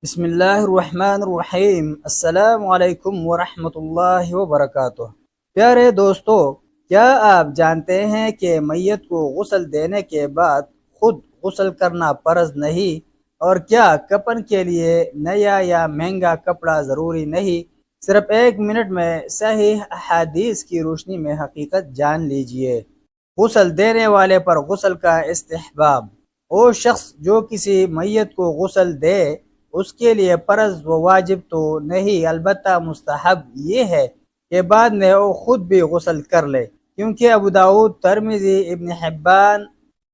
بسم اللہ الرحمن الرحیم۔ السلام علیکم ورحمۃ اللہ وبرکاتہ۔ پیارے دوستو، کیا آپ جانتے ہیں کہ میت کو غسل دینے کے بعد خود غسل کرنا فرض نہیں؟ اور کیا کفن کے لیے نیا یا مہنگا کپڑا ضروری نہیں؟ صرف 1 منٹ میں صحیح احادیث کی روشنی میں حقیقت جان لیجئے۔ غسل دینے والے پر غسل کا استحباب۔ وہ شخص جو کسی میت کو غسل دے اس کے لیے فرض و واجب تو نہیں، البتہ مستحب یہ ہے کہ بعد میں وہ خود بھی غسل کر لے، کیونکہ ابو داؤد، ترمذی، ابن حبان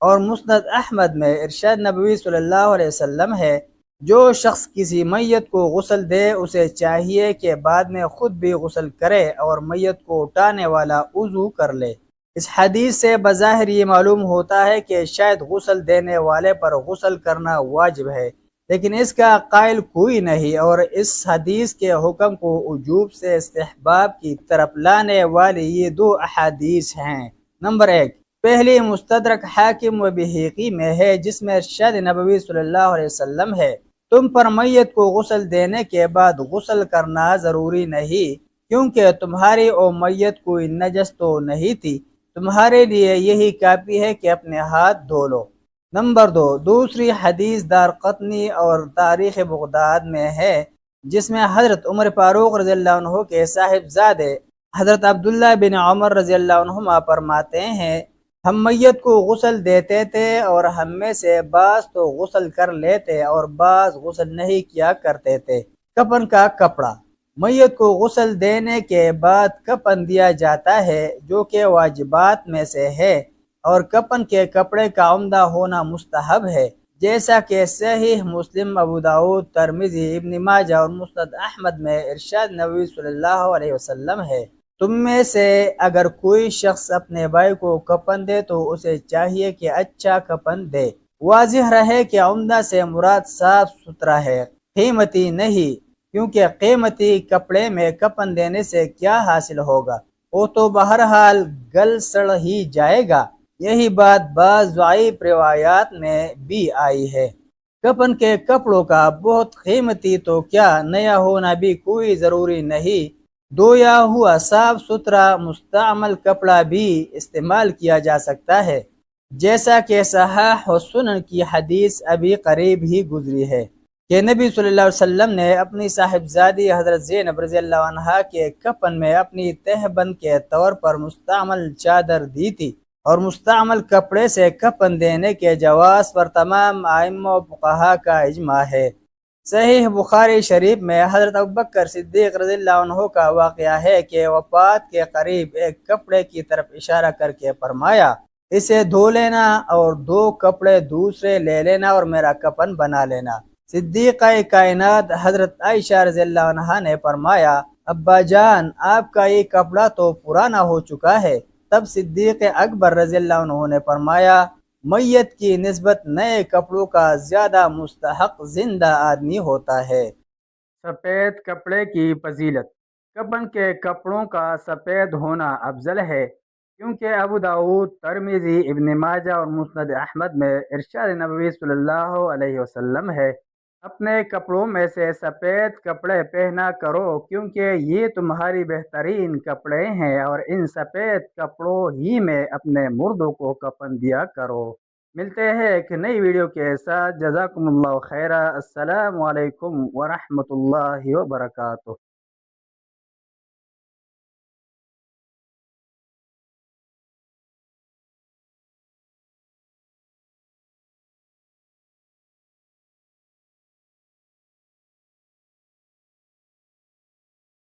اور مسند احمد میں ارشاد نبوی صلی اللہ علیہ وسلم ہے، جو شخص کسی میت کو غسل دے اسے چاہیے کہ بعد میں خود بھی غسل کرے اور میت کو اٹھانے والا وضو کر لے۔ اس حدیث سے بظاہر یہ معلوم ہوتا ہے کہ شاید غسل دینے والے پر غسل کرنا واجب ہے، لیکن اس کا قائل کوئی نہیں، اور اس حدیث کے حکم کو وجوب سے استحباب کی طرف لانے والی یہ 2 احادیث ہیں۔ نمبر 1، پہلی مستدرک حاکم و بہیقی میں ہے، جس میں ارشاد نبوی صلی اللہ علیہ وسلم ہے، تم پر میت کو غسل دینے کے بعد غسل کرنا ضروری نہیں، کیونکہ تمہاری او میت کوئی نجس تو نہیں تھی، تمہارے لیے یہی کافی ہے کہ اپنے ہاتھ دھو لو۔ نمبر 2، دوسری حدیث دارقطنی اور تاریخ بغداد میں ہے، جس میں حضرت عمر فاروق رضی اللہ عنہ کے صاحبزادے حضرت عبداللہ بن عمر رضی اللہ عنہما فرماتے ہیں، ہم میت کو غسل دیتے تھے اور ہم میں سے بعض تو غسل کر لیتے اور بعض غسل نہیں کیا کرتے تھے۔ کفن کا کپڑا۔ میت کو غسل دینے کے بعد کفن دیا جاتا ہے، جو کہ واجبات میں سے ہے، اور کفن کے کپڑے کا عمدہ ہونا مستحب ہے، جیسا کہ صحیح مسلم، ابو داؤد، ترمذی، ابن ماجہ اور مسند احمد میں ارشاد نبوی صلی اللہ علیہ وسلم ہے، تم میں سے اگر کوئی شخص اپنے بھائی کو کفن دے تو اسے چاہیے کہ اچھا کفن دے۔ واضح رہے کہ عمدہ سے مراد صاف ستھرا ہے، قیمتی نہیں، کیونکہ قیمتی کپڑے میں کفن دینے سے کیا حاصل ہوگا، وہ تو بہرحال گل سڑ ہی جائے گا۔ یہی بات بعض ضعیف روایات میں بھی آئی ہے۔ کفن کے کپڑوں کا بہت قیمتی تو کیا نیا ہونا بھی کوئی ضروری نہیں، دھویا ہوا صاف ستھرا مستعمل کپڑا بھی استعمال کیا جا سکتا ہے، جیسا کہ صحاح و سنن کی حدیث ابھی قریب ہی گزری ہے کہ نبی صلی اللہ علیہ وسلم نے اپنی صاحبزادی حضرت زینب رضی اللہ عنہا کے کفن میں اپنی تہبند کے طور پر مستعمل چادر دی تھی، اور مستعمل کپڑے سے کفن دینے کے جواز پر تمام ائمہ و فقہا کا اجماع ہے۔ صحیح بخاری شریف میں حضرت ابوبکر صدیق رضی اللہ عنہ کا واقعہ ہے کہ وفات کے قریب ایک کپڑے کی طرف اشارہ کر کے فرمایا، اسے دھو لینا اور 2 کپڑے دوسرے لے لینا اور میرا کفن بنا لینا۔ صدیقہ کائنات حضرت عائشہ رضی اللہ عنہا نے فرمایا، ابا جان، آپ کا یہ کپڑا تو پرانا ہو چکا ہے۔ تب صدیق اکبر رضی اللہ عنہ نے فرمایا، میت کی نسبت نئے کپڑوں کا زیادہ مستحق زندہ آدمی ہوتا ہے۔ سفید کپڑے کی فضیلت۔ کفن کے کپڑوں کا سفید ہونا افضل ہے، کیونکہ ابو داؤد، ترمذی، ابن ماجہ اور مسند احمد میں ارشاد نبوی صلی اللہ علیہ وسلم ہے، اپنے کپڑوں میں سے سفید کپڑے پہنا کرو، کیونکہ یہ تمہاری بہترین کپڑے ہیں، اور ان سفید کپڑوں ہی میں اپنے مردوں کو کفن دیا کرو۔ ملتے ہیں ایک نئی ویڈیو کے ساتھ، جزاکم اللہ خیرہ، السلام علیکم ورحمۃ اللہ وبرکاتہ۔